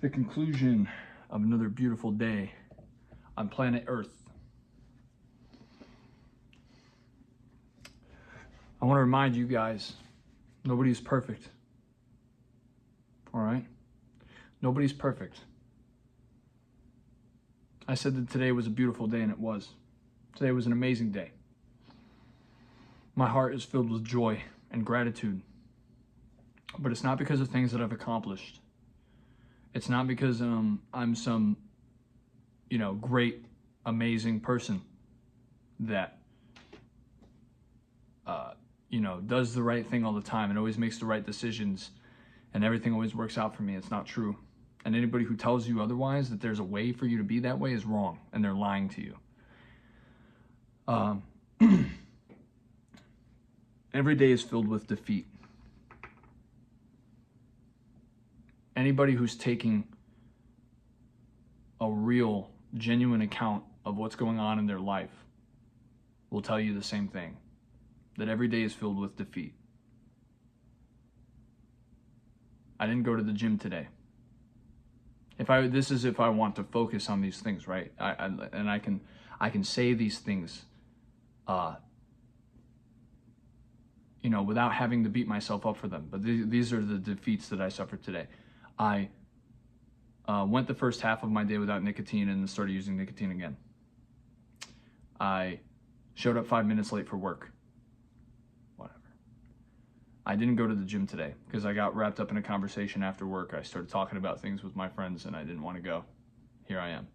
the conclusion of another beautiful day on planet Earth. I want to remind you guys, nobody's perfect. All right? Nobody's perfect. I said that today was a beautiful day, and it was. Today was an amazing day. My heart is filled with joy and gratitude. But it's not because of things that I've accomplished. It's not because I'm some, great, amazing person that, does the right thing all the time and always makes the right decisions and everything always works out for me. It's not true. And anybody who tells you otherwise, that there's a way for you to be that way, is wrong, and they're lying to you. Every day is filled with defeat. Anybody who's taking a real, genuine account of what's going on in their life will tell you the same thing, that every day is filled with defeat. I didn't go to the gym today. This is if I want to focus on these things, right? I can say these things, without having to beat myself up for them. But these are the defeats that I suffered today. I went the first half of my day without nicotine and started using nicotine again. I showed up 5 minutes late for work. Whatever. I didn't go to the gym today because I got wrapped up in a conversation after work. I started talking about things with my friends and I didn't want to go. Here I am.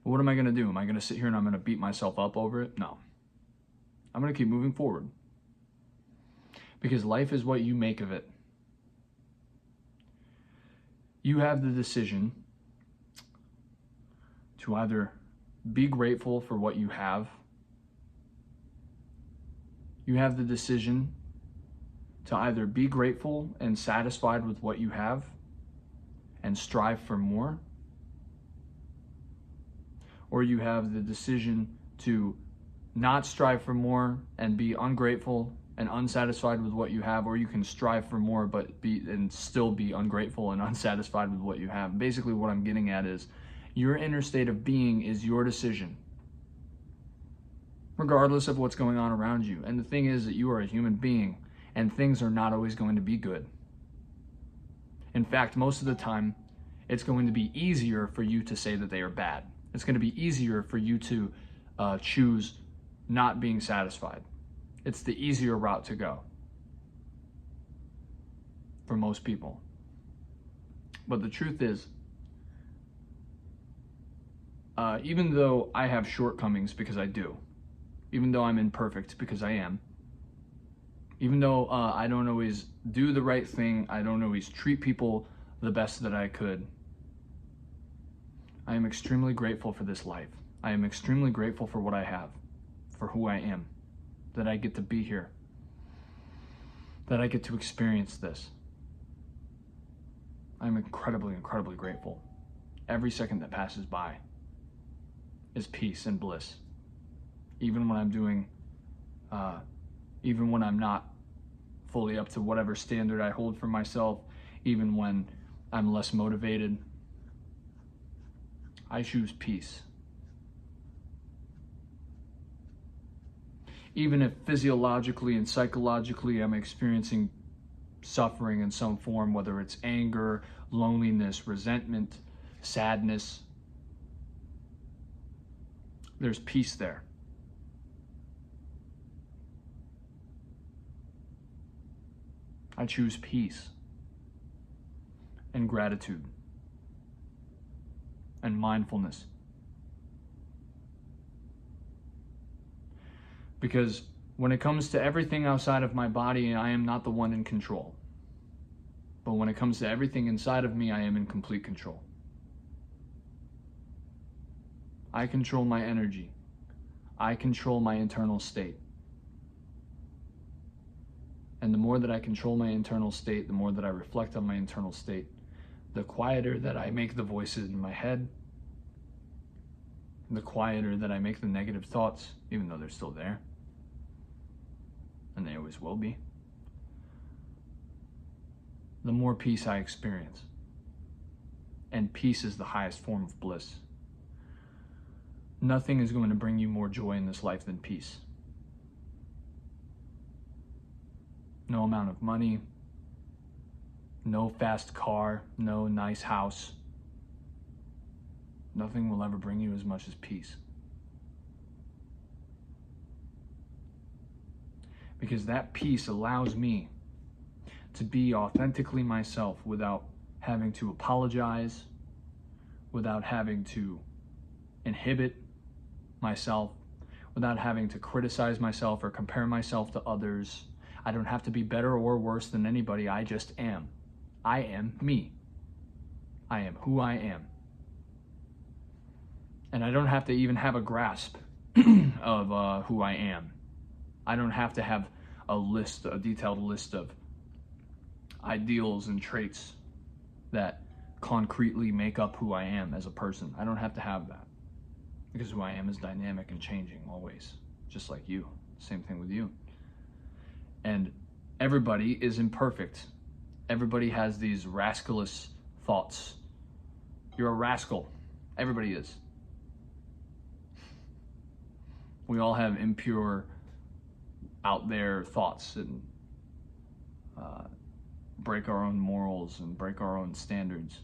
But what am I going to do? Am I going to sit here and I'm going to beat myself up over it? No. I'm going to keep moving forward. Because life is what you make of it. You have the decision to either be grateful for what you have. You have the decision to either be grateful and satisfied with what you have and strive for more. Or you have the decision to not strive for more and be ungrateful and unsatisfied with what you have, or you can strive for more but still be ungrateful and unsatisfied with what you have. Basically what I'm getting at is your inner state of being is your decision, regardless of what's going on around you. And the thing is that you are a human being and things are not always going to be good. In fact, most of the time, it's going to be easier for you to say that they are bad. It's going to be easier for you to choose not being satisfied. It's the easier route to go for most people. But the truth is, even though I have shortcomings, because I do, even though I'm imperfect, because I am, even though I don't always do the right thing, I don't always treat people the best that I could, I am extremely grateful for this life. I am extremely grateful for what I have, for who I am, that I get to be here, that I get to experience this. I'm incredibly, incredibly grateful. Every second that passes by is peace and bliss. Even when I'm doing, even when I'm not fully up to whatever standard I hold for myself, even when I'm less motivated, I choose peace. Even if physiologically and psychologically I'm experiencing suffering in some form, whether it's anger, loneliness, resentment, sadness, there's peace there. I choose peace and gratitude and mindfulness. Because when it comes to everything outside of my body, I am not the one in control. But when it comes to everything inside of me, I am in complete control. I control my energy. I control my internal state. And the more that I control my internal state, the more that I reflect on my internal state, the quieter that I make the voices in my head, the quieter that I make the negative thoughts, even though they're still there. And they always will be. the more peace I experience. And peace is the highest form of bliss. Nothing is going to bring you more joy in this life than peace. No amount of money, no fast car, no nice house. Nothing will ever bring you as much as peace. Because that peace allows me to be authentically myself without having to apologize, without having to inhibit myself, without having to criticize myself or compare myself to others. I don't have to be better or worse than anybody. I just am. I am me. I am who I am. And I don't have to even have a grasp of who I am. I don't have to have a detailed list of ideals and traits that concretely make up who I am as a person. I don't have to have that, because who I am is dynamic and changing always, just like you. Same thing with you. And everybody is imperfect. Everybody has these rascalous thoughts. You're a rascal. Everybody is. We all have impure, out there thoughts and break our own morals and break our own standards,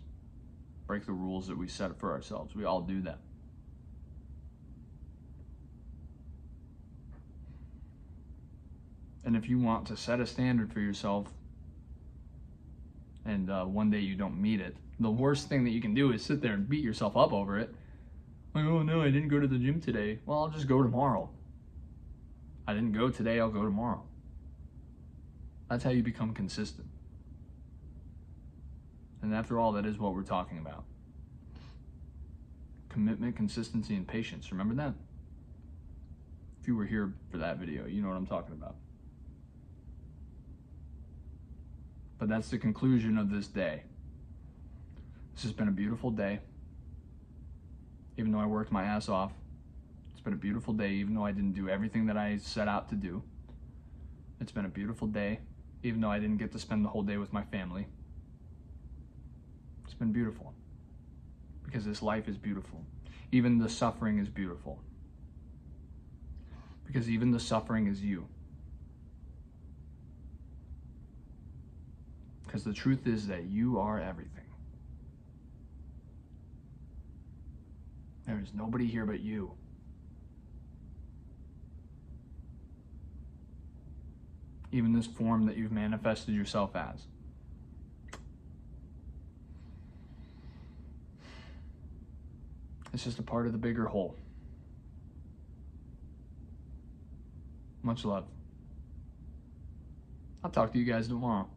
break the rules that we set for ourselves. We all do that. And if you want to set a standard for yourself and one day you don't meet it, the worst thing that you can do is sit there and beat yourself up over it. Like, oh no, I didn't go to the gym today. Well, I'll just go tomorrow. I didn't go today, I'll go tomorrow. That's how you become consistent. And after all, that is what we're talking about. Commitment, consistency, and patience. Remember that? If you were here for that video, you know what I'm talking about. But that's the conclusion of this day. This has been a beautiful day. Even though I worked my ass off, it's been a beautiful day, even though I didn't do everything that I set out to do. It's been a beautiful day, even though I didn't get to spend the whole day with my family. It's been beautiful. Because this life is beautiful. Even the suffering is beautiful. Because even the suffering is you. Because the truth is that you are everything. There is nobody here but you. Even this form that you've manifested yourself as. It's just a part of the bigger whole. Much love. I'll talk to you guys tomorrow.